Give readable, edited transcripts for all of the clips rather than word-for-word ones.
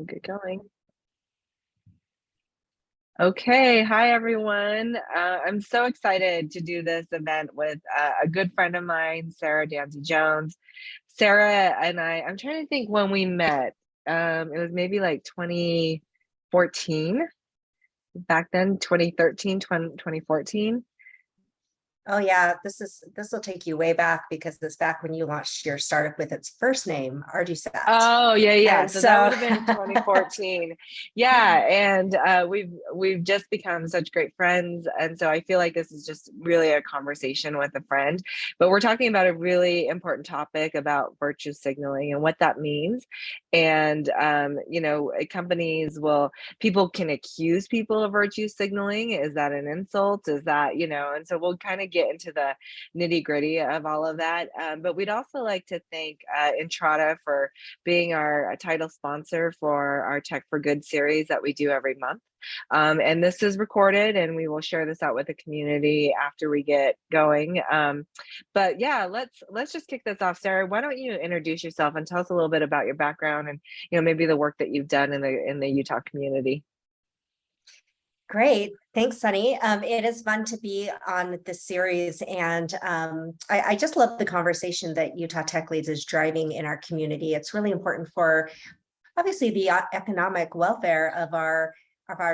We'll get going. Okay, hi everyone. I'm so excited to do this event with a good friend of mine, Sara Jones. Sara and I'm trying to think when we met. It was maybe like 2014, back then, 2013, 2014. Oh yeah, this will take you way back because this back when you launched your startup with its first name, Arducat. Oh yeah. And So that would so have been 2014. Yeah, and we've just become such great friends, and so I feel like this is just really a conversation with a friend. But we're talking about a really important topic about virtue signaling and what that means. And companies will people can accuse people of virtue signaling. Is that an insult? Is that And so we'll kind of get into the nitty gritty of all of that. But we'd also like to thank Entrada for being our title sponsor for our Tech for Good series that we do every month. And this is recorded, and we will share this out with the community after we get going. But yeah, let's just kick this off. Sara, why don't you introduce yourself and tell us a little bit about your background and maybe the work that you've done in the Utah community. Great. Thanks, Sunny. It is fun to be on this series. And I just love the conversation that Utah Tech Leads is driving in our community. It's really important for obviously the economic welfare of our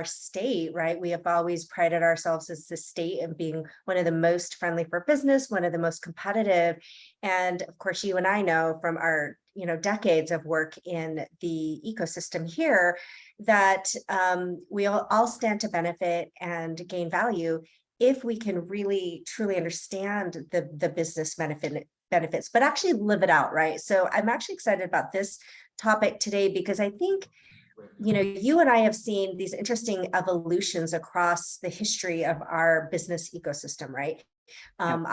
state, right? We have always prided ourselves as the state and being one of the most friendly for business, one of the most competitive. And of course, you and I know from our decades of work in the ecosystem here that we all stand to benefit and gain value if we can really truly understand the business benefits, but actually live it out, right? So I'm actually excited about this topic today because I think you and I have seen these interesting evolutions across the history of our business ecosystem, right? You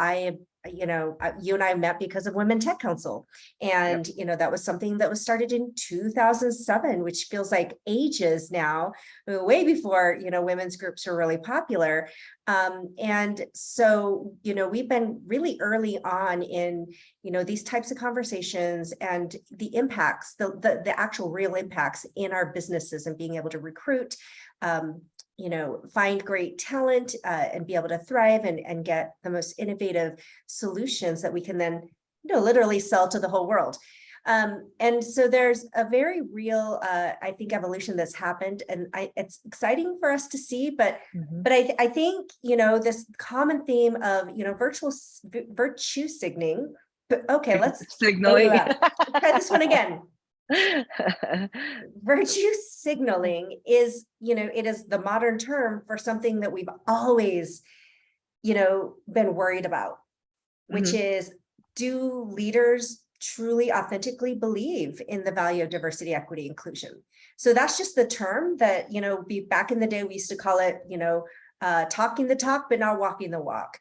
and I met because of Women Tech Council. And, that was something that was started in 2007, which feels like ages now, way before, women's groups were really popular. And so, we've been really early on in, these types of conversations and the impacts, the actual real impacts in our businesses and being able to recruit, find great talent and be able to thrive and get the most innovative solutions that we can then, literally sell to the whole world. And so there's a very real, I think, evolution that's happened, and it's exciting for us to see. But I think this common theme of virtue signaling. But okay, let's signaling. Try this one again. Virtue signaling is, it is the modern term for something that we've always, been worried about, which is, do leaders truly authentically believe in the value of diversity, equity, inclusion? So that's just the term that, back in the day, we used to call it, talking the talk, but not walking the walk.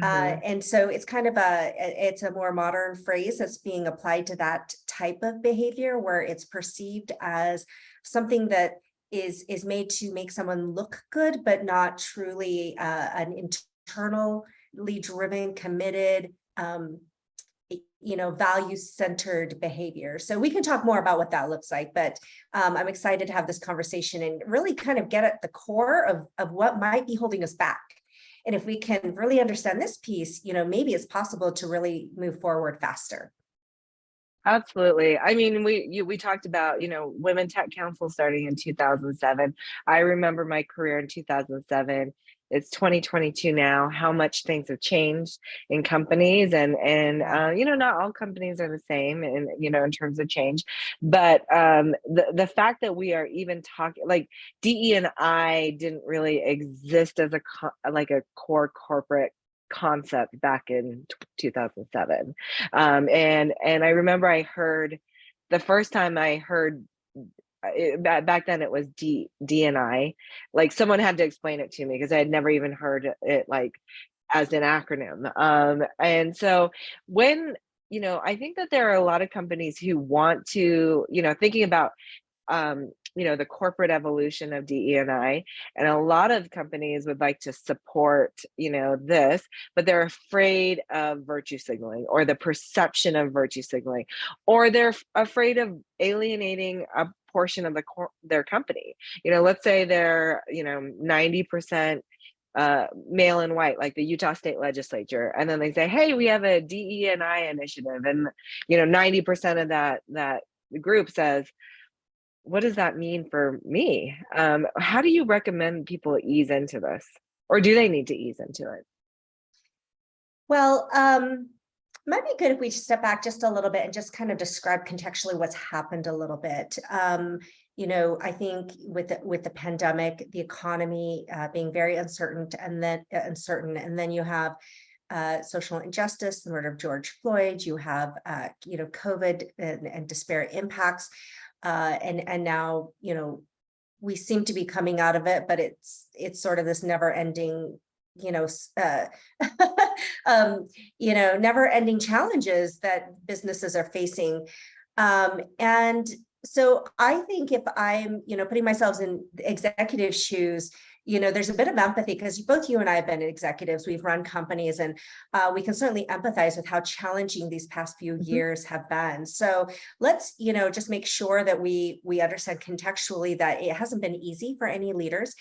And so it's kind of it's a more modern phrase that's being applied to that type of behavior where it's perceived as something that is made to make someone look good, but not truly an internally driven, committed, value-centered behavior. So we can talk more about what that looks like, but I'm excited to have this conversation and really kind of get at the core of what might be holding us back. And if we can really understand this piece, maybe it's possible to really move forward faster. Absolutely. I mean, we talked about, Women Tech Council starting in 2007. I remember my career in 2007. It's 2022 now. How much things have changed in companies, and not all companies are the same, and in terms of change. But the fact that we are even talking, like, DE&I didn't really exist as a core corporate concept back in 2007. And I remember I heard the first time I heard back then it was D&I, like someone had to explain it to me because I had never even heard it like as an acronym. And so when, I think that there are a lot of companies who want to, thinking about the corporate evolution of DE&I, and a lot of companies would like to support, this, but they're afraid of virtue signaling or the perception of virtue signaling, or they're afraid of alienating a portion of their company. Let's say they're 90% male and white, like the Utah State Legislature, and then they say, hey, we have a DE&I initiative, and 90% of that group says, what does that mean for me? How do you recommend people ease into this, or do they need to ease into it? Well, might be good if we step back just a little bit and just kind of describe contextually what's happened a little bit. I think with the pandemic, the economy being very uncertain, and then you have social injustice, the murder of George Floyd. You have COVID and disparate impacts, and now we seem to be coming out of it, but it's sort of this never-ending never-ending challenges that businesses are facing. And so I think if I'm, putting myself in executive shoes, there's a bit of empathy, because both you and I have been executives, we've run companies, and we can certainly empathize with how challenging these past few years have been. So let's, just make sure that we understand contextually that it hasn't been easy for any leaders.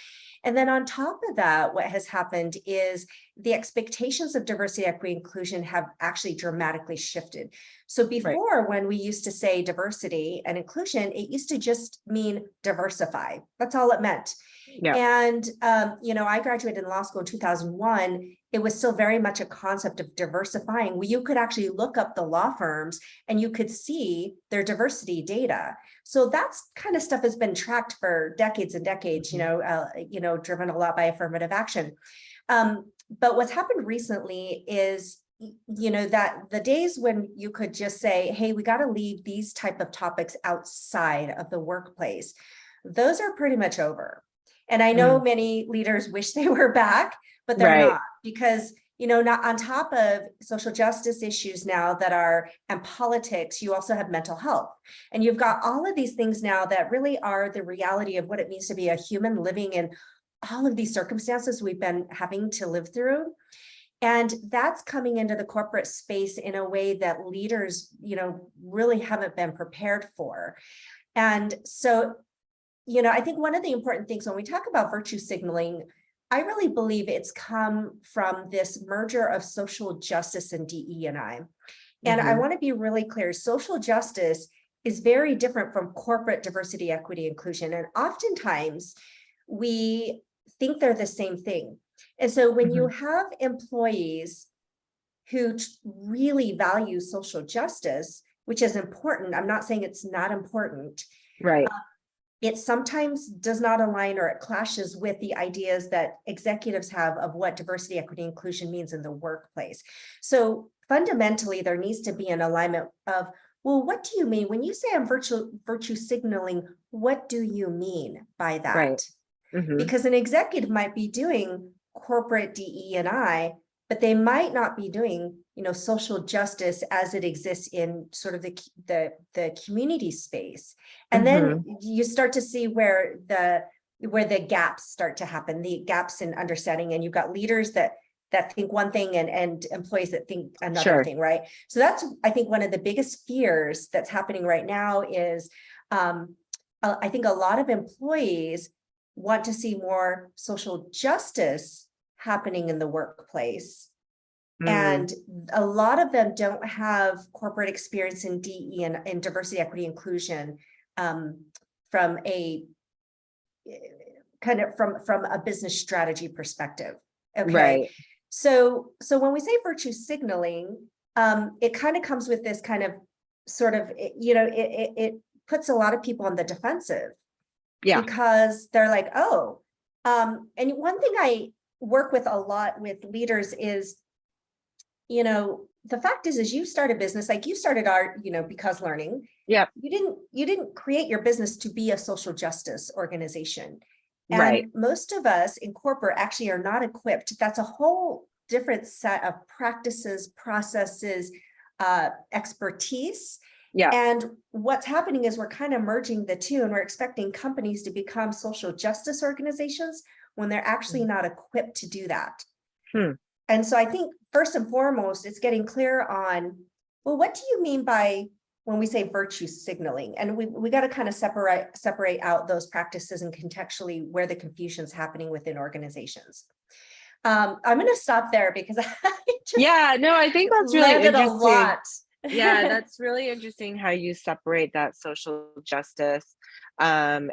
And then on top of that, what has happened is the expectations of diversity, equity, inclusion have actually dramatically shifted. So before, when we used to say diversity and inclusion, it used to just mean diversify. That's all it meant. Yeah. And, I graduated in law school in 2001. It was still very much a concept of diversifying, where you could actually look up the law firms and you could see their diversity data. So that's kind of stuff has been tracked for decades and decades, driven a lot by affirmative action. But what's happened recently is, that the days when you could just say, hey, we got to leave these type of topics outside of the workplace, those are pretty much over. And I know many leaders wish they were back, but they're not, because, not on top of social justice issues now and politics, you also have mental health. And you've got all of these things now that really are the reality of what it means to be a human living in all of these circumstances we've been having to live through. And that's coming into the corporate space in a way that leaders, really haven't been prepared for. And so, I think one of the important things when we talk about virtue signaling, I really believe it's come from this merger of social justice and DE&I. And I want to be really clear, social justice is very different from corporate diversity, equity, inclusion. And oftentimes we think they're the same thing. And so when you have employees who really value social justice, which is important, I'm not saying it's not important. Right. It sometimes does not align, or it clashes with the ideas that executives have of what diversity, equity, inclusion means in the workplace. So fundamentally, there needs to be an alignment of, well, what do you mean when you say I'm virtue signaling? What do you mean by that? Right. Because an executive might be doing corporate DE&I, but they might not be doing, social justice as it exists in sort of the community space. And then you start to see where the gaps start to happen, the gaps in understanding, and you've got leaders that think one thing and employees that think another thing, right? So that's, I think, one of the biggest fears that's happening right now is, I think a lot of employees want to see more social justice happening in the workplace. And a lot of them don't have corporate experience in DE and diversity, equity, inclusion from a business strategy perspective. Okay. Right. So when we say virtue signaling, it kind of comes with this kind of sort of, it puts a lot of people on the defensive. Yeah. Because they're like, oh, and one thing I work with a lot with leaders is, the fact is you start a business, like you started art, because learning. Yeah. You didn't create your business to be a social justice organization. And right. Most of us in corporate actually are not equipped. That's a whole different set of practices, processes, expertise. Yeah. And what's happening is we're kind of merging the two, and we're expecting companies to become social justice organizations when they're actually not equipped to do that. And so I think first and foremost, it's getting clear on, well, what do you mean by when we say virtue signaling, and we got to kind of separate out those practices and contextually where the confusion's happening within organizations. I'm going to stop there because I just Yeah, no, I think that's really landed a interesting. lot. Yeah, that's really interesting how you separate that social justice, and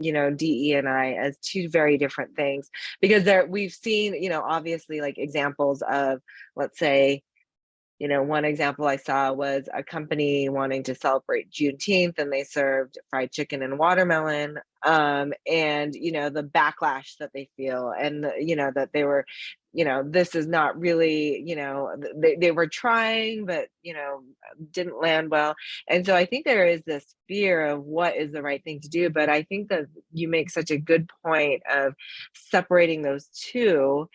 DE and I as two very different things, because we've seen, obviously, like, examples of, let's say, one example I saw was a company wanting to celebrate Juneteenth, and they served fried chicken and watermelon. And the backlash that they feel, and that they were, this is not really, they were trying, but didn't land well. And so I think there is this fear of what is the right thing to do. But I think that you make such a good point of separating those two.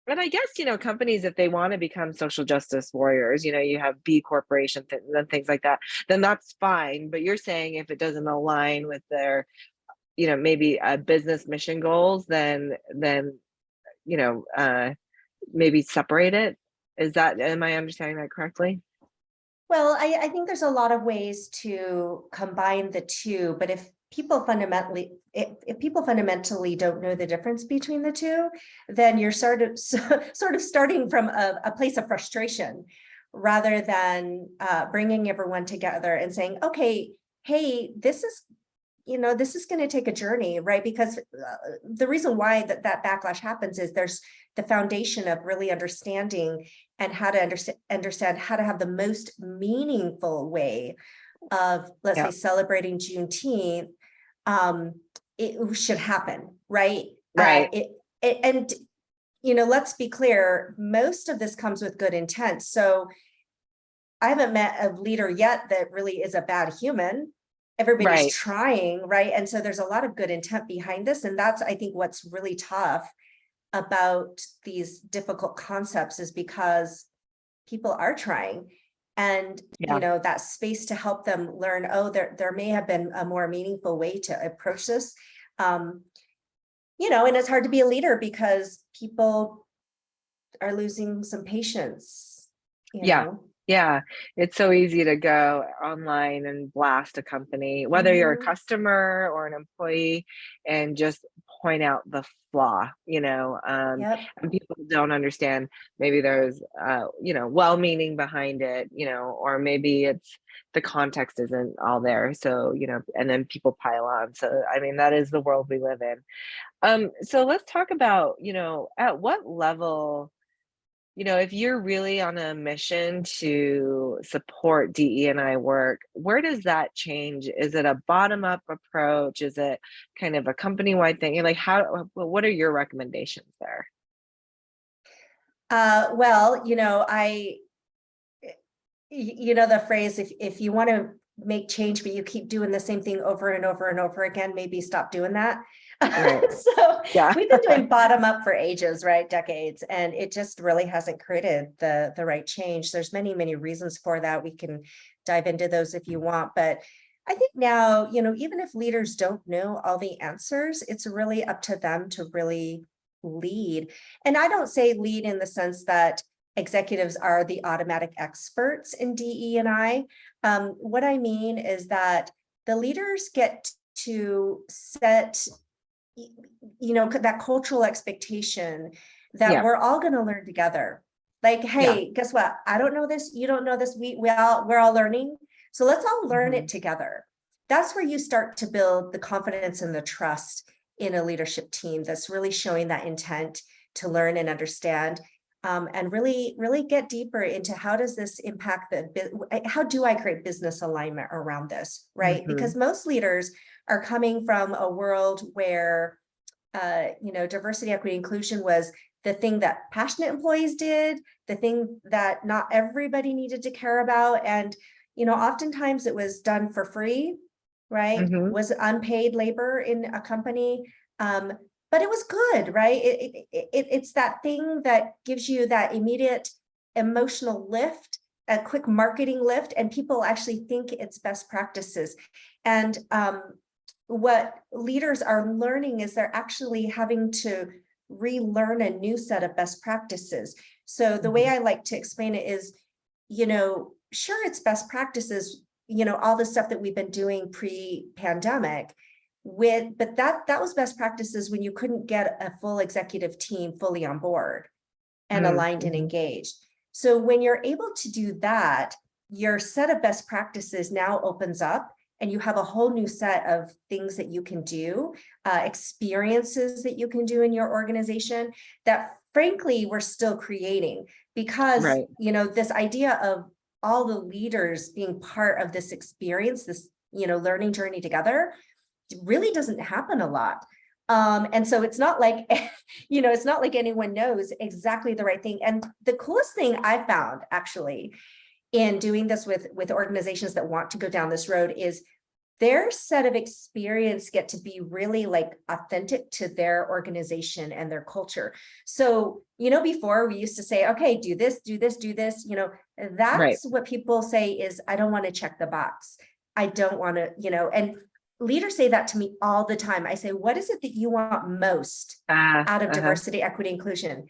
And I guess, companies, if they want to become social justice warriors, you have B corporation and things like that, then that's fine. But you're saying if it doesn't align with their, maybe business mission goals, then, maybe separate it. Am I understanding that correctly? Well, I think there's a lot of ways to combine the two, but if people fundamentally don't know the difference between the two, then you're sort of starting from a place of frustration rather than bringing everyone together and saying, okay, hey, this is going to take a journey, right? Because the reason why that backlash happens is there's the foundation of really understanding and how to understand how to have the most meaningful way of, let's say, Yeah. celebrating Juneteenth. It should happen, right? Right. And let's be clear, most of this comes with good intent. So I haven't met a leader yet that really is a bad human. Everybody's Right. trying, right? And so there's a lot of good intent behind this. And that's, I think, what's really tough about these difficult concepts, is because people are trying, and Yeah. that space to help them learn, oh, there may have been a more meaningful way to approach this. And it's hard to be a leader because people are losing some patience, Yeah. Yeah. It's so easy to go online and blast a company, whether you're a Mhm. customer or an employee, and just point out the flaw, Yep. and people don't understand. Maybe there's, well-meaning behind it, or maybe it's the context isn't all there. So, and then people pile on. So, I mean, that is the world we live in. So let's talk about, at what level, if you're really on a mission to support DE&I work, where does that change? Is it a bottom-up approach? Is it kind of a company-wide thing? Like, what are your recommendations there? Well, the phrase, if you want to make change, but you keep doing the same thing over and over and over again, maybe stop doing that. Right. So Yeah. we've been doing bottom up for ages, right? Decades. And it just really hasn't created the right change. There's many, many reasons for that. We can dive into those if you want. But I think now, even if leaders don't know all the answers, it's really up to them to really lead. And I don't say lead in the sense that executives are the automatic experts in DE&I. What I mean is that the leaders get to set, that cultural expectation that Yeah. we're all going to learn together. Like, Yeah. hey, guess what? I don't know this. You don't know this. We're all learning. So let's all learn Hmm. it together. That's where you start to build the confidence and the trust in a leadership team that's really showing that intent to learn and understand. And really, really get deeper into how does this impact how do I create business alignment around this, right? Hmm. Because most leaders are coming from a world where, diversity, equity, inclusion was the thing that passionate employees did, the thing that not everybody needed to care about. And, oftentimes it was done for free, right? Hmm. Was unpaid labor in a company. But it was good, right? It's that thing that gives you that immediate emotional lift, a quick marketing lift, and people actually think it's best practices. And what leaders are learning is they're actually having to relearn a new set of best practices. So the way Hmm. I like to explain it is, sure, it's best practices, all the stuff that we've been doing pre-pandemic but that was best practices when you couldn't get a full executive team fully on board and aligned and Mm-hmm. engaged. So when you're able to do that, your set of best practices now opens up and you have a whole new set of things that you can do, experiences that you can do in your organization that frankly we're still creating because, Right. this idea of all the leaders being part of this experience, this, learning journey together really doesn't happen a lot. And so it's not like, it's not like anyone knows exactly the right thing. And the coolest thing I found actually in doing this with organizations that want to go down this road is their set of experience get to be really like authentic to their organization and their culture. So, before we used to say, okay, do this, do this, do this, Right. that's what people say is, I don't want to check the box. I don't want to, and leaders say that to me all the time. I say, what is it that you want most out of Uh-huh. diversity, equity, inclusion?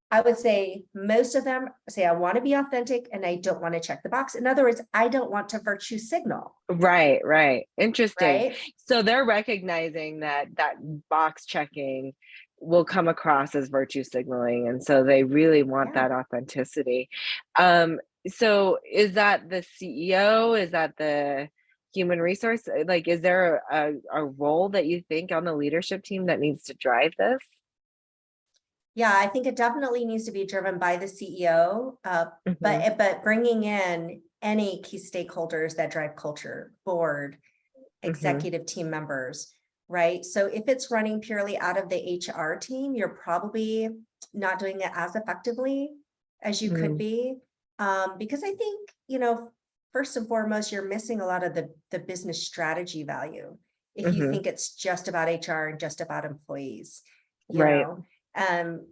I would say most of them say, I want to be authentic and I don't want to check the box. In other words, I don't want to virtue signal, Right, right. Interesting. right? So they're recognizing that that box checking will come across as virtue signaling, and so they really want Yeah. that authenticity. Um, so is that the CEO? Is that the human resource? Like, is there a role that you think on the leadership team that needs to drive this? Yeah, I think it definitely needs to be driven by the CEO, Mhm, but bringing in any key stakeholders that drive culture, board, mhm, executive team members, right? So if it's running purely out of the HR team, you're probably not doing it as effectively as you could mm, be. Because I think, first and foremost, you're missing a lot of the business strategy value if you mhm. think it's just about HR and just about employees, you Right, know. Um,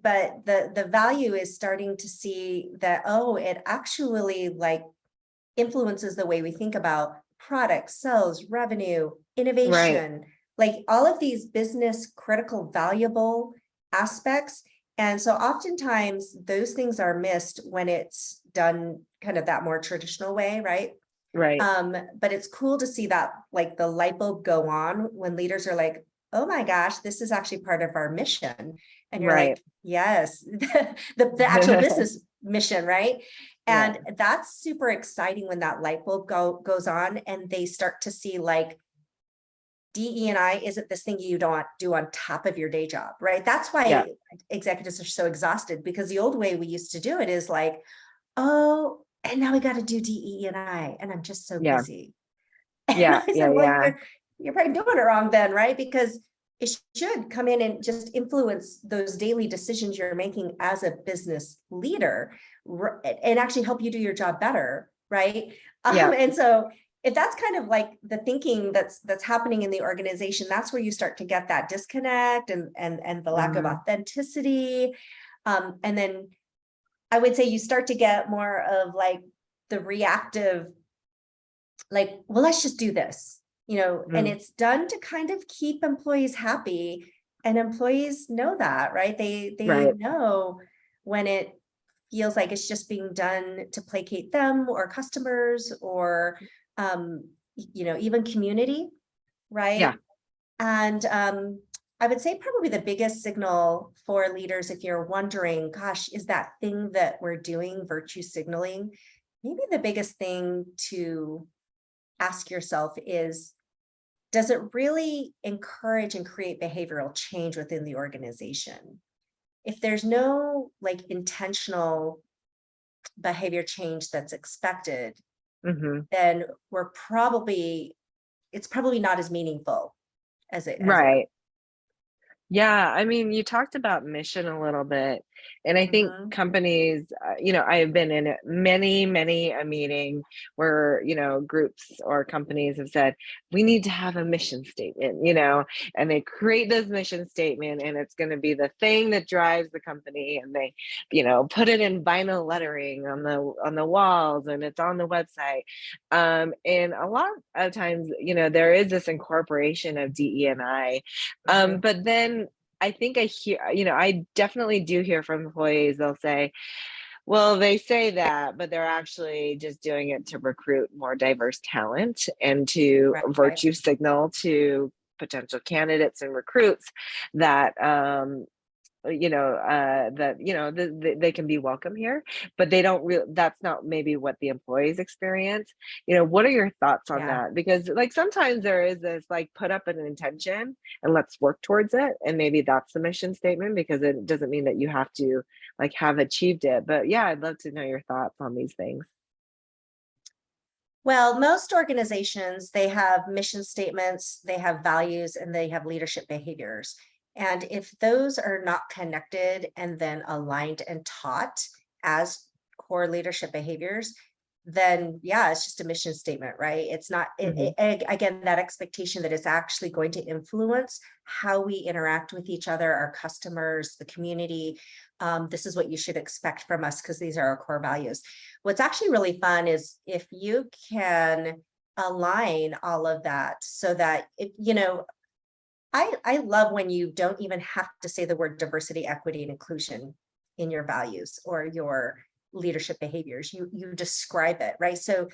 but the value is starting to see that, oh, it actually like influences the way we think about products, sales, revenue, right, innovation, like all of these business critical, valuable aspects. And so oftentimes those things are missed when it's done kind of that more traditional way, right? right, But it's cool to see that like the light bulb go on when leaders are like, oh my gosh, this is actually part of our mission. And you're right. like, yes, the actual business mission, right? Yeah, And that's super exciting when that light bulb goes on and they start to see like DE&I isn't this thing you don't do on top of your day job, right? That's yeah, why executives are so exhausted because the old way we used to do it is like, oh, and now we got to do DE&I, and I'm just so yeah, busy. And yeah, I yeah, said, well, yeah. you're probably doing it wrong then, right? Because it should come in and just influence those daily decisions you're making as a business leader and actually help you do your job better, right? Yeah. And so if that's kind of like the thinking that's happening in the organization, that's where you start to get that disconnect and the lack of Mhm, authenticity. And then I would say you start to get more of like the reactive, like, well, let's just do this, and mm, it's done to kind of keep employees happy. And employees know that, right? They right. know when it feels like it's just being done to placate them or customers or even community, Yeah. right? And I would say probably the biggest signal for leaders, if you're wondering, gosh, is that thing that we're doing virtue signaling? Maybe the biggest thing to ask yourself is, does it really encourage and create behavioral change within the organization? If there's no like intentional behavior change that's expected, Mhm. then it's probably not as meaningful as it. Right. Yeah, I mean, you talked about mission a little bit, and I think Mhm. companies, I have been in many, many a meeting where, groups or companies have said, we need to have a mission statement, and they create this mission statement, and it's going to be the thing that drives the company, and they, put it in vinyl lettering on the walls, and it's on the website. And a lot of times, there is this incorporation of DE&I, Mhm. but then I think I hear, I definitely do hear from employees, they'll say, Well, they say that, but they're actually just doing it to recruit more diverse talent and to Right. virtue signal to potential candidates and recruits that that they can be welcome here, but they don't really, that's not maybe what the employees experience. What are your thoughts on Yeah. that? Because like sometimes there is this like put up an intention and let's work towards it, and maybe that's the mission statement, because it doesn't mean that you have to like have achieved it. But yeah, I'd love to know your thoughts on these things. Well, most organizations, they have mission statements, they have values, and they have leadership behaviors. And if those are not connected and then aligned and taught as core leadership behaviors, then yeah, it's just a mission statement, right? It's not, Hmm. again, that expectation that it's actually going to influence how we interact with each other, our customers, the community. This is what you should expect from us because these are our core values. What's actually really fun is if you can align all of that so that I love when you don't even have to say the word diversity, equity, and inclusion in your values or your leadership behaviors. You describe it, right? So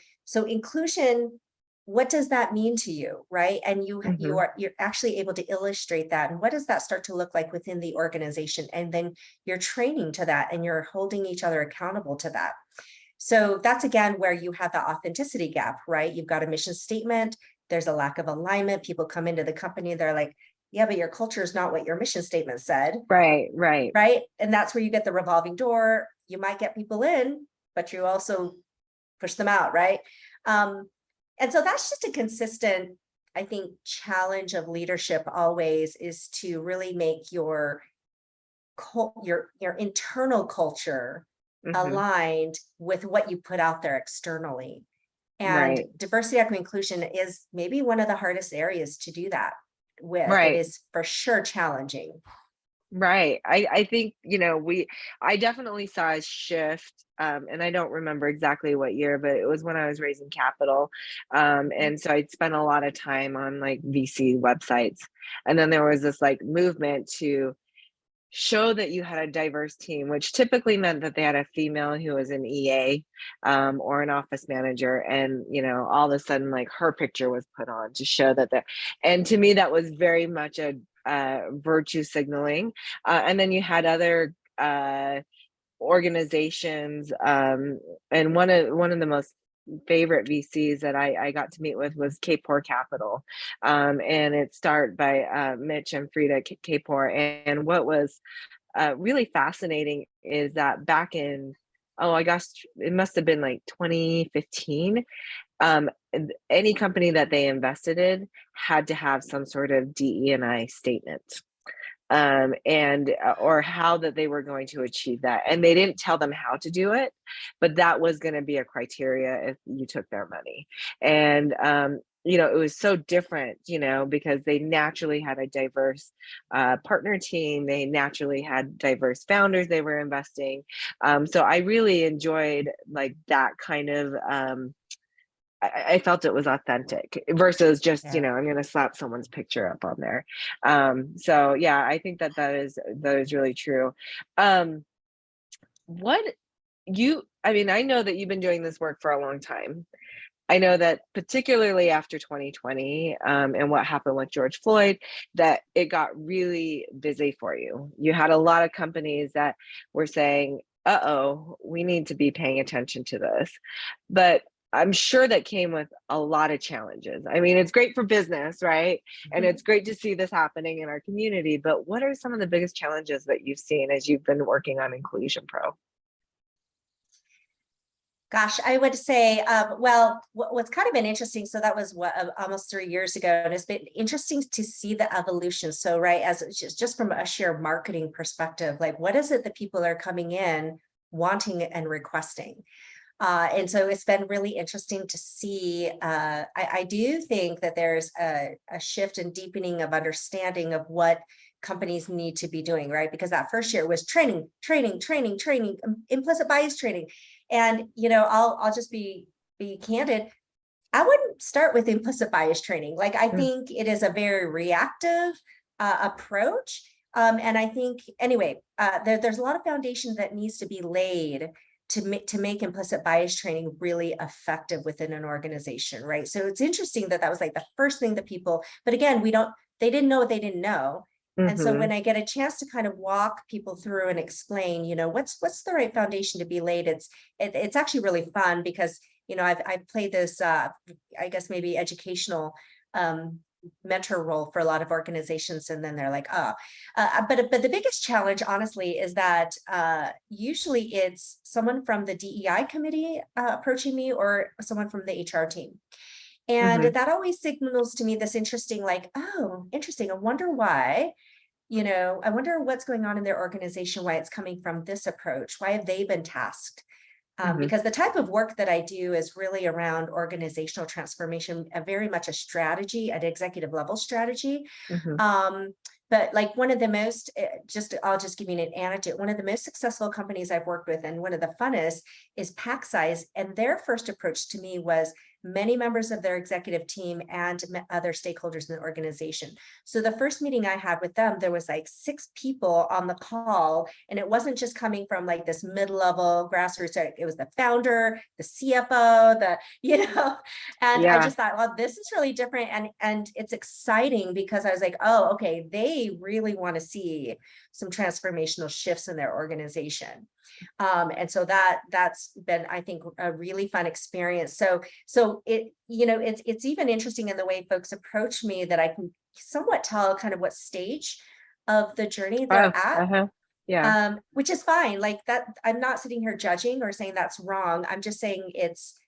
inclusion, what does that mean to you, right? And Hmm. you're actually able to illustrate that. And what does that start to look like within the organization? And then you're training to that and you're holding each other accountable to that. So that's again where you have the authenticity gap, right? You've got a mission statement, there's a lack of alignment. People come into the company, they're like, yeah, but your culture is not what your mission statement said, Right, right. right? And that's where you get the revolving door. You might get people in, but you also push them out, right? Um, and so that's just a consistent, I think, challenge of leadership always is to really make your internal culture Hmm. aligned with what you put out there externally. And Right, diversity, equity, inclusion is maybe one of the hardest areas to do that with. It right. is for sure challenging. Right. I think, I definitely saw a shift, and I don't remember exactly what year, but it was when I was raising capital. Mhm. And so I'd spent a lot of time on like VC websites. And then there was this like movement to show that you had a diverse team, which typically meant that they had a female who was an EA, or an office manager. And, all of a sudden, like her picture was put on to show that and to me, that was very much a virtue signaling. And then you had other organizations, and one of the most favorite VCs that I got to meet with was Kapor Capital, and it's started by Mitch and Frida Kapor. And what was really fascinating is that back in, oh, I guess it must have been like 2015. Any company that they invested in had to have some sort of DE&I statement, and or how that they were going to achieve that. And they didn't tell them how to do it, but that was going to be a criteria if you took their money. And it was so different, because they naturally had a diverse partner team. They naturally had diverse founders they were investing. So I really enjoyed like that kind of. I felt it was authentic versus just, Yeah. I'm going to slap someone's picture up on there. So yeah, I think that is really true. Um, what I mean, I know that you've been doing this work for a long time. I know that particularly after 2020, and what happened with George Floyd, that it got really busy for you. You had a lot of companies that were saying, uh-oh, we need to be paying attention to this. But I'm sure that came with a lot of challenges. I mean, it's great for business, right? And Mhm. it's great to see this happening in our community. But what are some of the biggest challenges that you've seen as you've been working on Inclusion Pro? Gosh, I would say, well, what's kind of been interesting, so that was almost 3 years ago, and it's been interesting to see the evolution. So, right, as it's just from a sheer marketing perspective, like what is it that people are coming in wanting and requesting? And so it's been really interesting to see. I do think that there's a shift and deepening of understanding of what companies need to be doing, right? Because that first year was training, training, training, training, implicit bias training. And I'll just be candid. I wouldn't start with implicit bias training. Like I Mm. think it is a very reactive approach. And I think anyway, there's a lot of foundation that needs to be laid to make implicit bias training really effective within an organization, right? So it's interesting that that was like the first thing that people, but again, they didn't know what they didn't know. And so when Mhm. I get a chance to kind of walk people through and explain, what's the right foundation to be laid, it's actually really fun because, I've played this, I guess maybe educational um, mentor role for a lot of organizations, and then they're like, oh, but the biggest challenge, honestly, is that usually it's someone from the DEI committee approaching me, or someone from the HR team. And Mhm. that always signals to me this interesting, like, oh, interesting. I wonder why, I wonder what's going on in their organization, why it's coming from this approach. Why have they been tasked? Mhm. Because the type of work that I do is really around organizational transformation, very much a strategy, at executive level strategy. Mhm. Um, but like one of the most, I'll just give you an anecdote. One of the most successful companies I've worked with, and one of the funnest, is Pack Size. And their first approach to me was many members of their executive team and other stakeholders in the organization. So the first meeting I had with them, there was like 6 people on the call, and it wasn't just coming from like this mid-level grassroots. It was the founder, the CFO, and I Yeah. just thought, well, this is really different, and it's exciting because I was like, oh, okay, they really want to see some transformational shifts in their organization. And so that's been, I think, a really fun experience. So it's even interesting in the way folks approach me, that I can somewhat tell kind of what stage of the journey Oh, they're at, uh-huh. Yeah. which is fine. Like that, I'm not sitting here judging or saying that's wrong. I'm just saying it's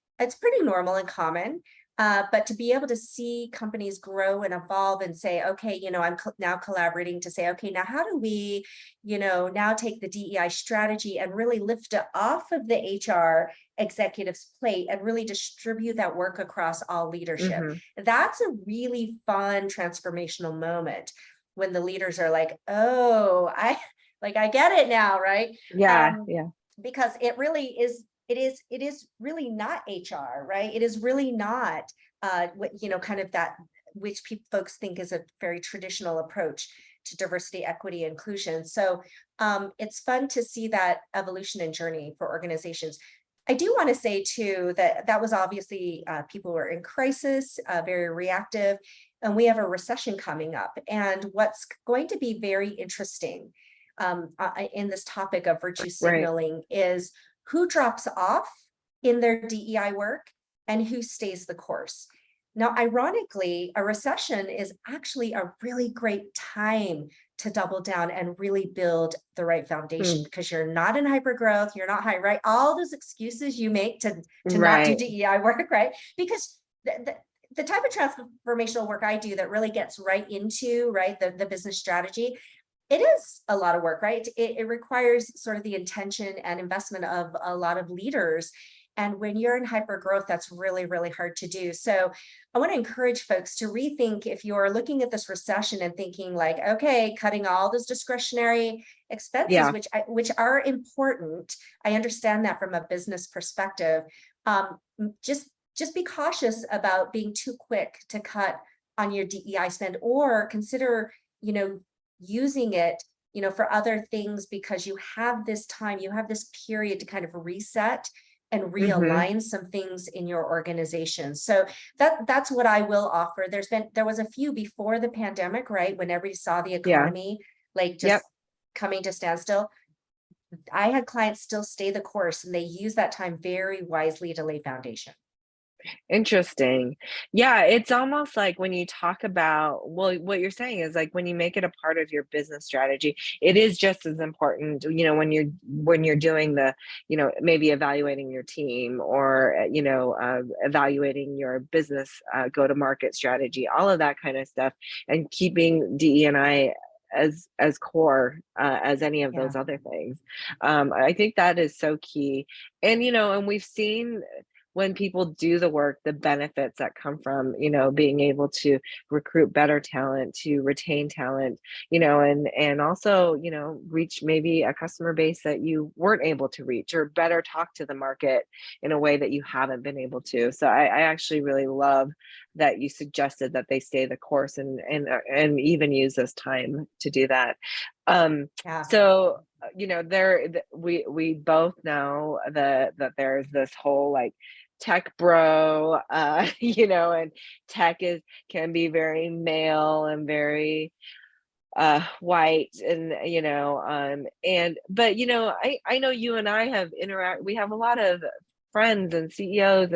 pretty normal and common. But to be able to see companies grow and evolve and say, okay, I'm now collaborating to say, okay, now how do we, now take the DEI strategy and really lift it off of the HR executive's plate and really distribute that work across all leadership. Mhm. That's a really fun transformational moment, when the leaders are like, oh, I get it now, right? Yeah, Um, yeah. because it really is, it is really not HR, right? It is really not what, kind of that, which folks think is a very traditional approach to diversity, equity, inclusion. So it's fun to see that evolution and journey for organizations. I do want to say too that that was obviously, people were in crisis, very reactive, and we have a recession coming up. And what's going to be very interesting in this topic of virtue Right. signaling is who drops off in their DEI work and who stays the course. Now, ironically, a recession is actually a really great time to double down and really build the right foundation, Hmm. because you're not in hyper growth, you're not high, right? All those excuses you make to not do Right. DEI work, right? Because the type of transformational work I do that really gets right into, right, the business strategy, it is a lot of work, right? It requires sort of the intention and investment of a lot of leaders. And when you're in hyper growth, that's really, really hard to do. So I want to encourage folks to rethink, if you're looking at this recession and thinking like, okay, cutting all those discretionary expenses, Yeah. which are important. I understand that from a business perspective. Um, just be cautious about being too quick to cut on your DEI spend, or consider, you know, using it, for other things, because you have this time, you have this period to kind of reset and Mhm. realign some things in your organization. So that's what I will offer. There was a few before the pandemic, right? When everybody saw the Yeah. economy like Yep. just coming to standstill. I had clients still stay the course, and they use that time very wisely to lay foundation. Interesting. Yeah, it's almost like when you talk about, well, what you're saying is like when you make it a part of your business strategy, it is just as important, when you're doing the, maybe evaluating your team, or evaluating your business go-to-market strategy, all of that kind of stuff, and keeping DE&I as core as any of those Yeah. other things. I think that is so key. And we've seen when people do the work, the benefits that come from, being able to recruit better talent, to retain talent, and also, reach maybe a customer base that you weren't able to reach, or better talk to the market in a way that you haven't been able to. So I actually really love that you suggested that they stay the course, and even use this time to do that. Um, Yeah. so we both know that there's this whole like tech bro, and tech is can be very male and very white, and I know you and I have we have a lot of friends and CEOs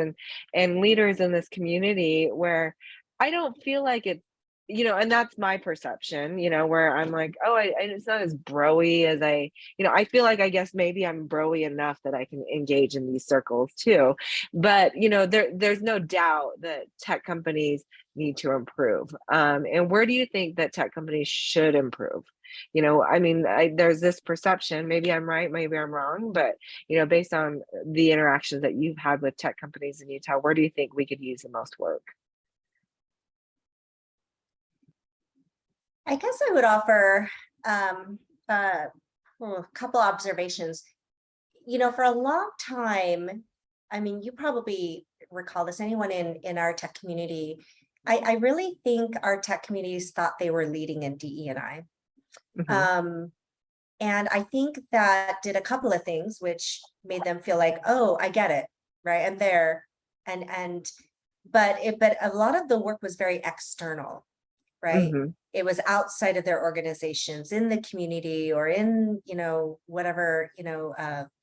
and leaders in this community where I don't feel like it's, and that's my perception, where I'm like, oh, it's not as broy as I feel like, I guess maybe I'm broy enough that I can engage in these circles too. But there's no doubt that tech companies need to improve. And where do you think that tech companies should improve? I mean, there's this perception, maybe I'm right, maybe I'm wrong, but based on the interactions that you've had with tech companies in Utah, where do you think we could use the most work? I guess I would offer um, a couple observations. For a long time, I mean, you probably recall this, anyone in our tech community, I really think our tech communities thought they were leading in DE&I. Hmm. Um, and I think that did a couple of things, which made them feel like, oh, I get it, right? I'm there. But a lot of the work was very external, right? Hmm. It was outside of their organizations, in the community, or in, whatever,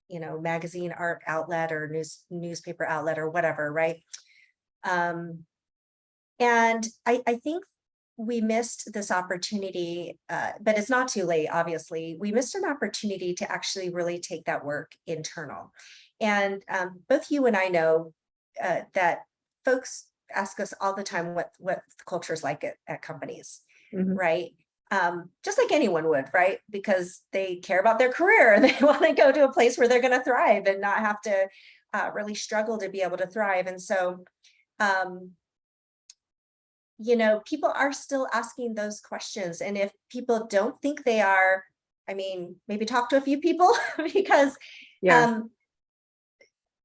magazine art outlet or newspaper outlet or whatever, right? Um, and I think we missed this opportunity, but it's not too late, obviously. We missed an opportunity to actually really take that work internal. And both you and I know that folks ask us all the time what the culture is like at companies, Hmm. right? Just like anyone would, right? Because they care about their career. They want to go to a place where they're going to thrive and not have to really struggle to be able to thrive. And so, um, people are still asking those questions. And if people don't think they are, I mean, maybe talk to a few people because Yeah. um,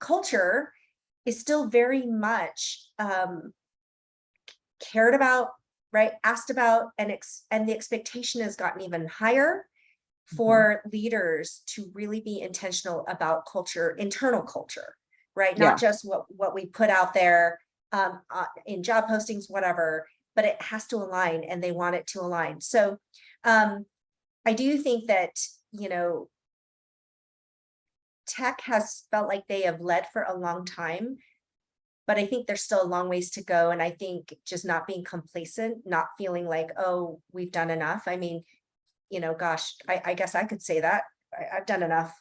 culture is still very much cared about, right? Asked about, and the expectation has gotten even higher Hmm. for leaders to really be intentional about culture, internal culture, right? Not Yeah. just what we put out there in job postings, whatever, but it has to align, and they want it to align. So I do think that, you know, tech has felt like they have led for a long time, but I think there's still a long ways to go. And I think just not being complacent, not feeling like, oh, we've done enough. I mean, gosh, I guess I could say that I've done enough.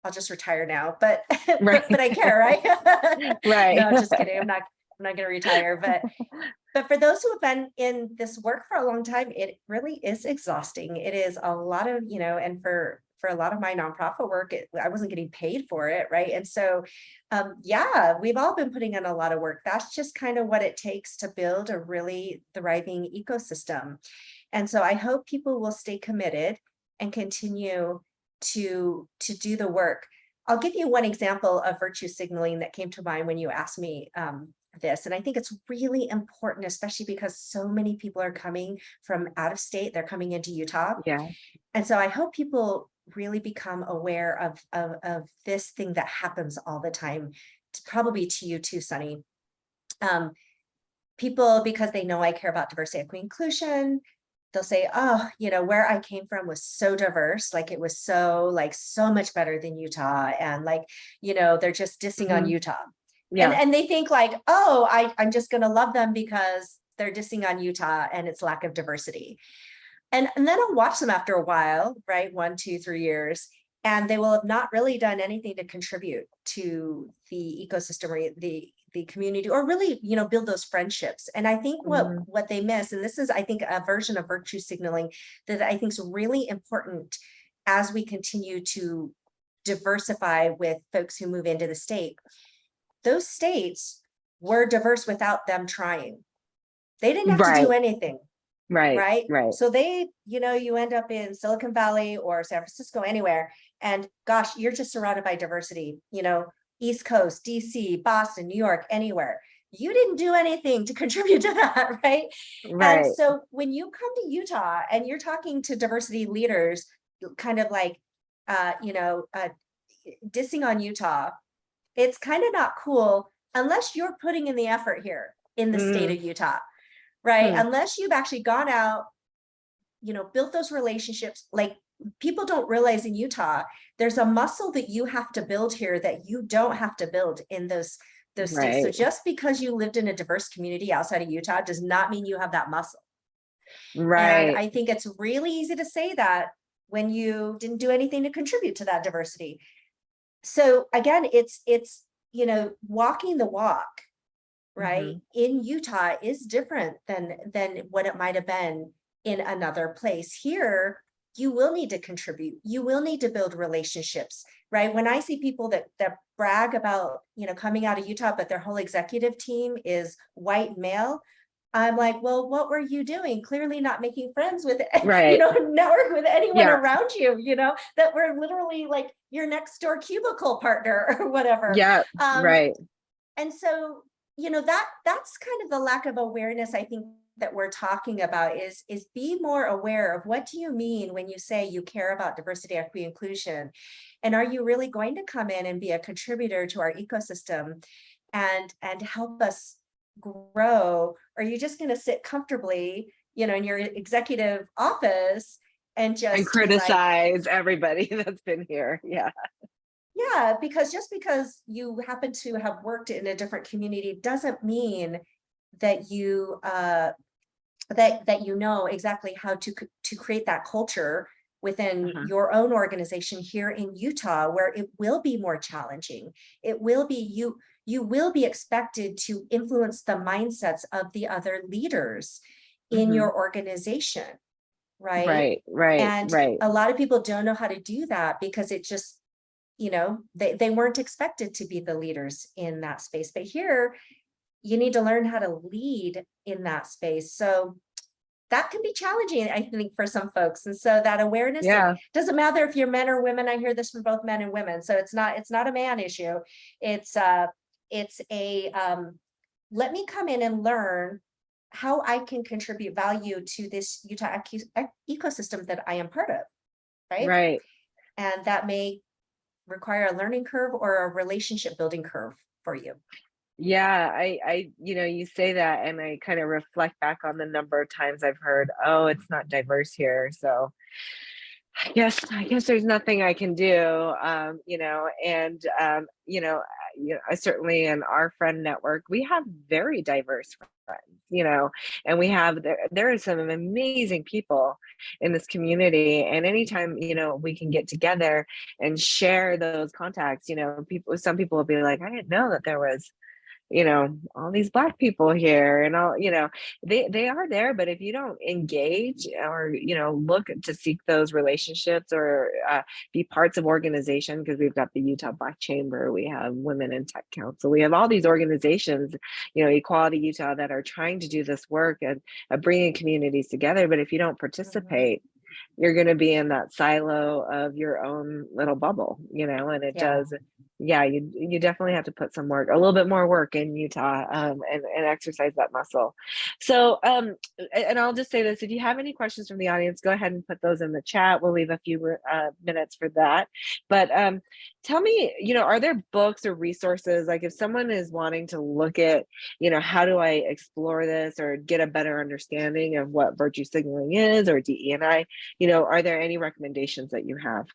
I'll just retire now, but but Right. I care, right? Right. No, just kidding. I'm not going to retire, but for those who have been in this work for a long time, it really is exhausting. It is a lot of, and for a lot of my nonprofit work, I wasn't getting paid for it, right? And so, yeah, we've all been putting in a lot of work. That's just kind of what it takes to build a really thriving ecosystem. And so I hope people will stay committed and continue to do the work. I'll give you one example of virtue signaling that came to mind when you asked me this. And I think it's really important, especially because so many people are coming from out of state. They're coming into Utah. Yeah. And so I hope people really become aware of this thing that happens all the time, probably to you too, Sunny. Um, People, because they know I care about diversity, equity, inclusion, they'll say, oh, where I came from was so diverse, like it was so much better than Utah. And they're just dissing on Hmm. Utah. And Yeah. and they think like, oh, I'm just gonna love them because they're dissing on Utah and its lack of diversity. And then I'll watch them after a while, right? 1, 2, 3 years, and they will have not really done anything to contribute to the ecosystem or the community, or really, build those friendships. And I think Hmm. what they miss, and this is, I think, a version of virtue signaling that I think is really important as we continue to diversify with folks who move into the state. Those states were diverse without them trying. They didn't have to Right. do anything, Right. right? Right. So you end up in Silicon Valley or San Francisco, anywhere, and gosh, you're just surrounded by diversity, East Coast, DC, Boston, New York, anywhere. You didn't do anything to contribute to that, right? And Right. so when you come to Utah and you're talking to diversity leaders, kind of like, dissing on Utah, it's kind of not cool unless you're putting in the effort here in the state of Utah, right? Hmm. Unless you've actually gone out, built those relationships. Like, people don't realize in Utah, there's a muscle that you have to build here that you don't have to build in those states. So Right. just because you lived in a diverse community outside of Utah does not mean you have that muscle. And Right. I think it's really easy to say that when you didn't do anything to contribute to that diversity. So again, it's walking the walk, right? Hmm. In Utah is different than what it might have been in another place. Here, you will need to contribute. You will need to build relationships, right? When I see people that brag about, coming out of Utah, but their whole executive team is white male, I'm like, well, what were you doing? Clearly not making friends with, Right. network with anyone Yeah. around you, that were literally like your next door cubicle partner or whatever. Yeah. Right. And so, that's kind of the lack of awareness, I think, that we're talking about is be more aware of what do you mean when you say you care about diversity, equity, inclusion, and are you really going to come in and be a contributor to our ecosystem and help us grow? Or are you just going to sit comfortably, in your executive office and And just be like, criticize everybody that's been here. Yeah. yeah, because just because you happen to have worked in a different community doesn't mean that you that you know exactly how to create that culture within Uh-huh. your own organization here in Utah, where it will be more challenging. It will be you will be expected to influence the mindsets of the other leaders in Hmm. your organization, right? Right. Right. And Right. a lot of people don't know how to do that because it just, they weren't expected to be the leaders in that space. But here, you need to learn how to lead in that space. So that can be challenging, I think, for some folks. And so that awareness, it Yeah. doesn't matter if you're men or women. I hear this from both men and women. So it's not a man issue. It's a let me come in and learn how I can contribute value to this Utah ecosystem that I am part of, right? Right. And that may require a learning curve or a relationship building curve for you. Yeah, you say that and I kind of reflect back on the number of times I've heard, "Oh, it's not diverse here." So I guess there's nothing I can do, and I certainly in our friend network, we have very diverse friends, and we have there are some amazing people in this community, and anytime, we can get together and share those contacts, some people will be like, "I didn't know that there was all these black people here and all, they are there, but if you don't engage or, look to seek those relationships or be parts of organization, because we've got the Utah Black Chamber, we have Women in Tech Council, we have all these organizations, Equality Utah, that are trying to do this work and bringing communities together. But if you don't Mhm. participate, you're going to be in that silo of your own little bubble, and it Yeah. does. Yeah, you definitely have to put some work, a little bit more work in Utah, and exercise that muscle. So, and I'll just say this: if you have any questions from the audience, go ahead and put those in the chat. We'll leave a few minutes for that. But tell me, are there books or resources, like if someone is wanting to look at, how do I explore this or get a better understanding of what virtue signaling is or DE&I? Are there any recommendations that you have?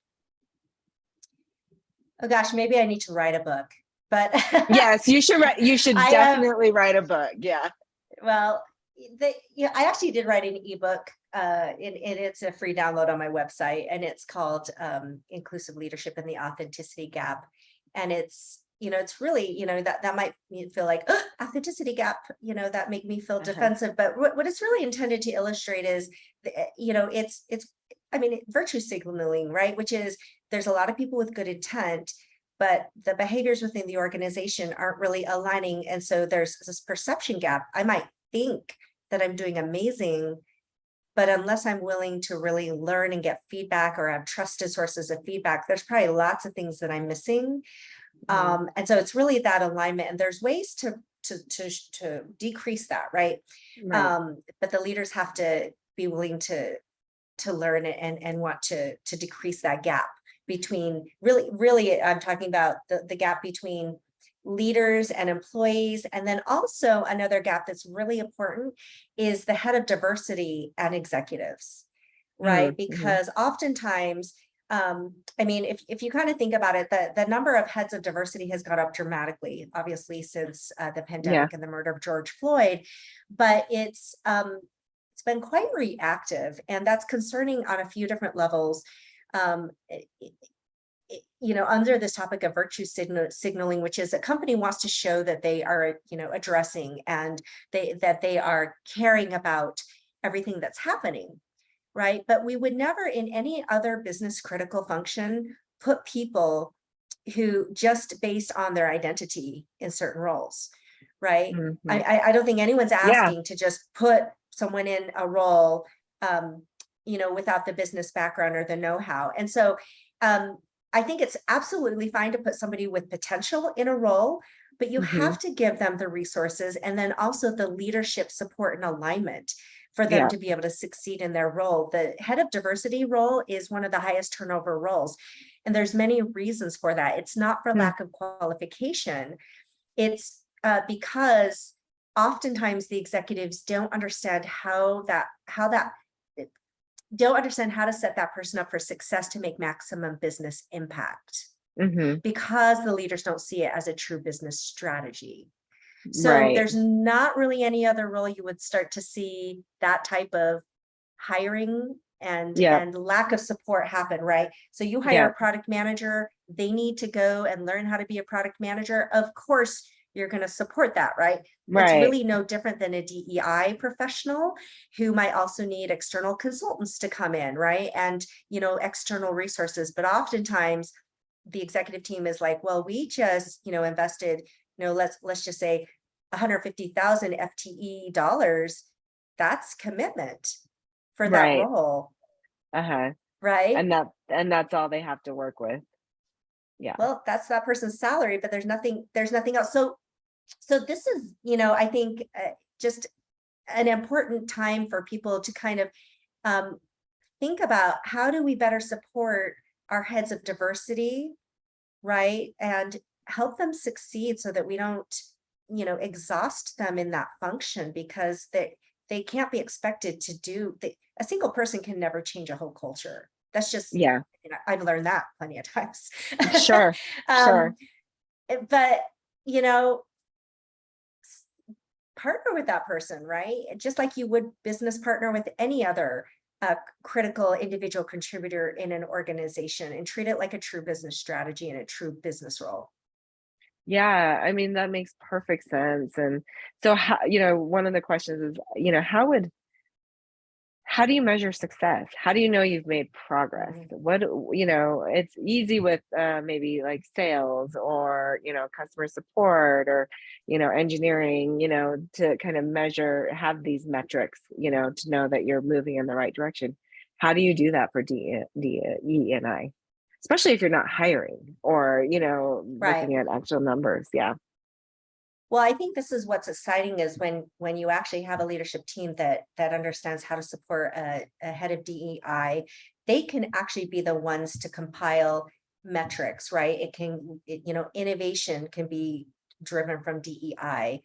Oh gosh, maybe I need to write a book, but Yes, you should write. You should I am, definitely write a book. Yeah. well, I actually did write an ebook, and it's a free download on my website, and it's called Inclusive Leadership and the Authenticity Gap. And it's really, that might feel like, "Ugh, authenticity gap, that make me feel Uh-huh. defensive." But what it's really intended to illustrate is, I mean, virtue signaling, right? Which is, there's a lot of people with good intent, but the behaviors within the organization aren't really aligning. And so there's this perception gap. I might think that I'm doing amazing, but unless I'm willing to really learn and get feedback or have trusted sources of feedback, there's probably lots of things that I'm missing. Mhm. And so it's really that alignment, and there's ways to decrease that, right? Right. But the leaders have to be willing to learn and want to decrease that gap between really, I'm talking about the gap between leaders and employees. And then also another gap that's really important is the head of diversity and executives, right? Mm-hmm. Because oftentimes, I mean, if you kind of think about it, the number of heads of diversity has gone up dramatically, obviously, since the Yeah. pandemic and the murder of George Floyd, but it's been quite reactive, and that's concerning on a few different levels. Um, under this topic of virtue signaling, which is a company wants to show that they are, addressing and that they are caring about everything that's happening, right? But we would never in any other business critical function put people who just based on their identity in certain roles, right? Mm-hmm. I don't think anyone's Yeah. asking to just put someone in a role, without the business background or the know-how. And so um, I think it's absolutely fine to put somebody with potential in a role, but you Mm-hmm. have to give them the resources and then also the leadership support and alignment for them Yeah. to be able to succeed in their role. The head of diversity role is one of the highest turnover roles. And there's many reasons for that. It's not for Hmm. lack of qualification. It's because oftentimes the executives don't understand how that don't understand how to set that person up for success to make maximum business impact Mm-hmm. because the leaders don't see it as a true business strategy. So Right. there's not really any other role you would start to see that type of hiring Yep. and lack of support happen, right? So you hire a Yep. product manager, they need to go and learn how to be a product manager. Of course, you're going to support that, right? It's Right. really no different than a DEI professional who might also need external consultants to come in, right? And, external resources. But oftentimes the executive team is like, well, we just, invested, let's just say 150,000 FTE dollars. That's commitment for that Right. role, Uh-huh. right? And that's all they have to work with. Yeah. Well, that's that person's salary, but there's nothing else. So this is, I think just an important time for people to kind of um, think about how do we better support our heads of diversity, right? And help them succeed so that we don't, exhaust them in that function because they can't be expected to a single person can never change a whole culture. That's just, Yeah. I've learned that plenty of times. Sure. um, Sure. but, you know, partner with that person, right? Just like you would business partner with any other critical individual contributor in an organization and treat it like a true business strategy and a true business role. Yeah, I mean, that makes perfect sense. And so how, one of the questions is, how do you measure success? How do you know you've made progress? Mhm. It's easy with maybe like sales or, customer support or, engineering, to kind of measure, have these metrics, to know that you're moving in the right direction. How do you do that for E and I? Especially if you're not hiring or, Right. looking at actual numbers. Yeah. Well, I think this is what's exciting is when you actually have a leadership team that understands how to support a head of DEI, they can actually be the ones to compile metrics, right? Innovation can be driven from DEI,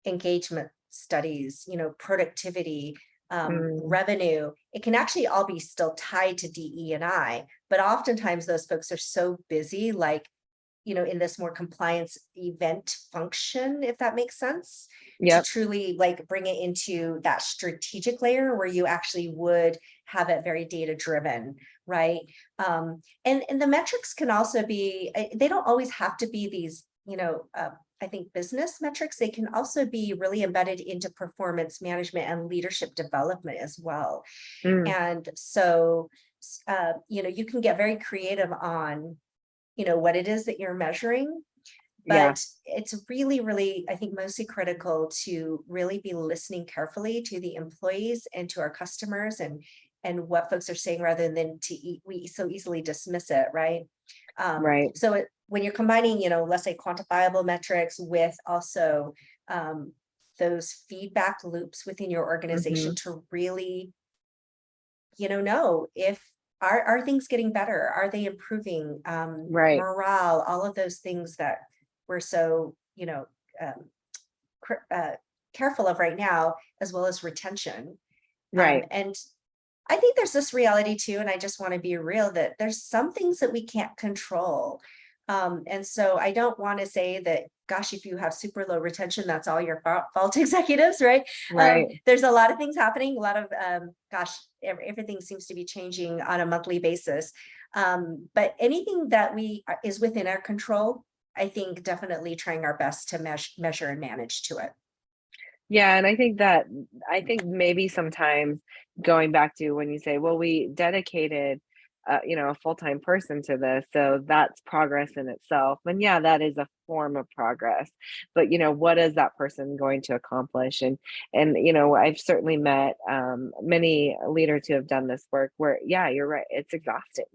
engagement studies, productivity, Mm, revenue. It can actually all be still tied to DE and I, but oftentimes those folks are so busy, like in this more compliance event function, if that makes sense, to yep. truly like bring it into that strategic layer where you actually would have it very data driven, right? And the metrics can also be, they don't always have to be these, I think business metrics, they can also be really embedded into performance management and leadership development as well. Mm, And so, you can get very creative on what it is that you're measuring, yeah. but it's really, really, I think mostly critical to really be listening carefully to the employees and to our customers and what folks are saying rather than we so easily dismiss it, right? Right. When you're combining, let's say quantifiable metrics with also those feedback loops within your organization Hmm. to really, know if are things getting better? Are they improving? Right, Morale, all of those things that we're so, um, careful of right now, as well as retention. right. And I think there's this reality too, and I just want to be real that there's some things that we can't control. And so I don't want to say that, gosh, if you have super low retention, that's all your fault, executives, right? Right. There's a lot of things happening, a lot of, gosh, everything seems to be changing on a monthly basis. But anything that is within our control, I think definitely trying our best to measure and manage to it. Yeah, and I think maybe sometimes going back to when you say, well, we dedicated, a full-time person to this, so that's progress in itself. And yeah, that is a form of progress. But what is that person going to accomplish? And I've certainly met many leaders who have done this work where, yeah, you're right, it's exhausting.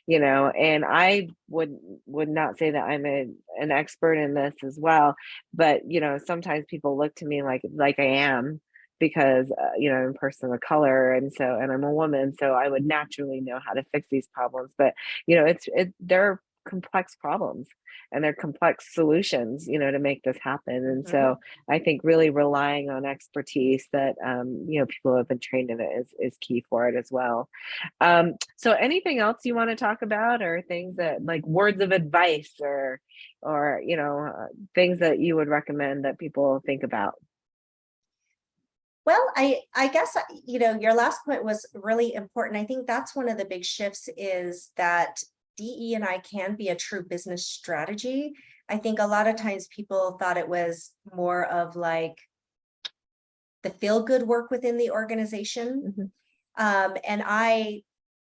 And I would not say that I'm an expert in this as well, but sometimes people look to me like I am because I'm a person of color, and I'm a woman, so I would naturally know how to fix these problems. But they're complex problems, and they're complex solutions, to make this happen. And Mhm. so I think really relying on expertise that people who have been trained in it is key for it as well. So anything else you want to talk about, or things that, like, words of advice, or things that you would recommend that people think about? Well, I guess, your last point was really important. I think that's one of the big shifts is that DE&I can be a true business strategy. I think a lot of times people thought it was more of like the feel good work within the organization. Mhm. And I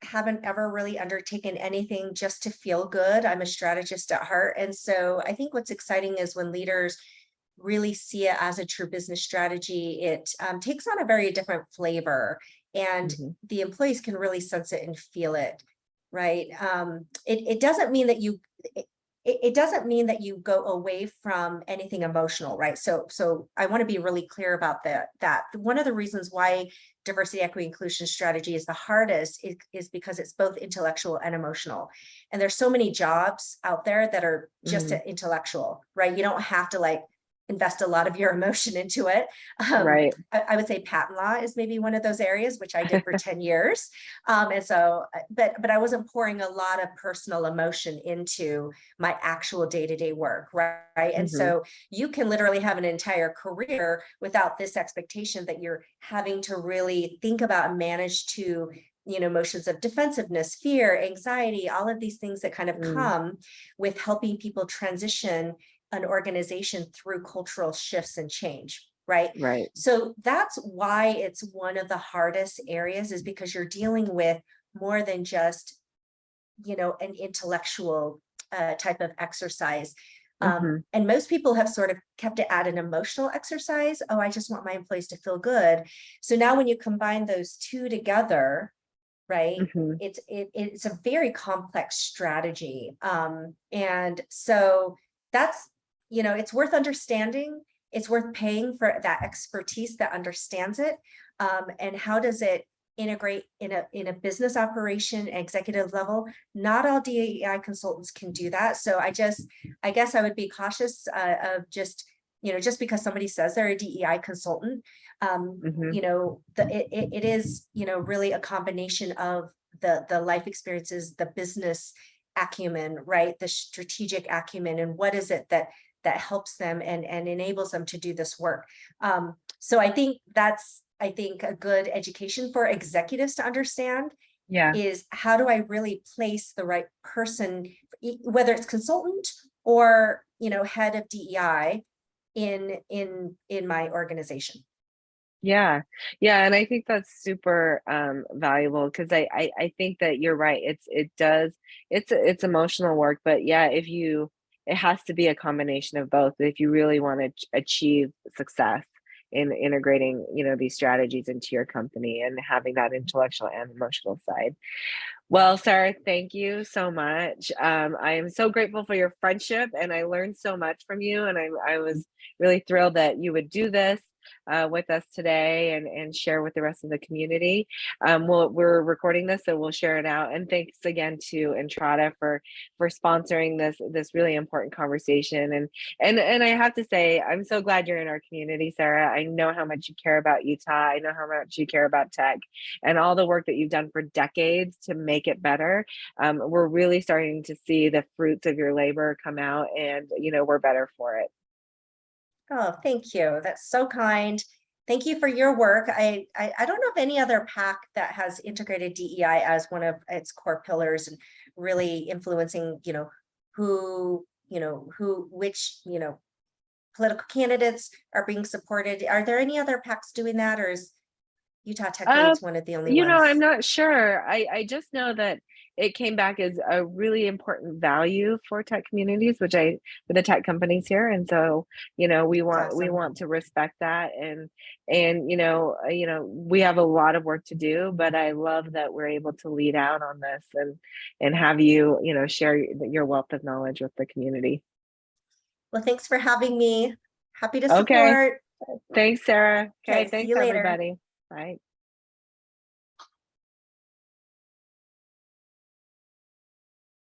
haven't ever really undertaken anything just to feel good. I'm a strategist at heart. And so I think what's exciting is when leaders really see it as a true business strategy, it takes on a very different flavor, and Mhm. the employees can really sense it and feel it, right? It doesn't mean that it doesn't mean that you go away from anything emotional, right? So I want to be really clear about that one of the reasons why diversity, equity, inclusion strategy is the hardest is because it's both intellectual and emotional. And there's so many jobs out there that are just Mhm. intellectual, right? You don't have to like invest a lot of your emotion into it. Right. I would say patent law is maybe one of those areas, which I did for 10 years. And so, but I wasn't pouring a lot of personal emotion into my actual day-to-day work, right? And Mhm. so you can literally have an entire career without this expectation that you're having to really think about and manage to, emotions of defensiveness, fear, anxiety, all of these things that kind of Mm. come with helping people transition an organization through cultural shifts and change, right? Right. So that's why it's one of the hardest areas, is because you're dealing with more than just, an intellectual type of exercise. Mhm. And most people have sort of kept it at an emotional exercise. Oh, I just want my employees to feel good. So now when you combine those two together, right, Mhm. it's a very complex strategy. And so that's, it's worth understanding. It's worth paying for that expertise that understands it. And how does it integrate in a business operation, executive level? Not all DEI consultants can do that. So I guess I would be cautious of just, just because somebody says they're a DEI consultant, Mhm. it is, really a combination of the life experiences, the business acumen, right? The strategic acumen, and what is it that helps them and enables them to do this work. So I think that's, a good education for executives to understand Yeah. is, how do I really place the right person, whether it's consultant or, head of DEI in my organization. Yeah. Yeah, and I think that's super, valuable, because I think that you're right. It's emotional work, but yeah, it has to be a combination of both if you really wanna achieve success in integrating, these strategies into your company and having that intellectual and emotional side. Well, Sarah, thank you so much. I am so grateful for your friendship, and I learned so much from you, and I was really thrilled that you would do this. with us today and share with the rest of the community. We're recording this, so we'll share it out. And thanks again to Entrada for sponsoring this really important conversation. And I have to say, I'm so glad you're in our community, Sarah. I know how much you care about Utah. I know how much you care about tech and all the work that you've done for decades to make it better. We're really starting to see the fruits of your labor come out, and we're better for it. Oh, thank you. That's so kind. Thank you for your work. I don't know of any other PAC that has integrated DEI as one of its core pillars and really influencing, which political candidates are being supported. Are there any other PACs doing that, or is Utah Tech Uh, Leads one of the only I'm ones? not sure. I just know that it came back as a really important value for tech communities, for the tech companies here. And so, It's we awesome. want to respect that. And we have a lot of work to do, but I love that we're able to lead out on this and have you, share your wealth of knowledge with the community. Well, thanks for having me. Happy to Okay. support. Thanks, Sarah. Okay. Okay, see Thanks, you later. everybody. Bye.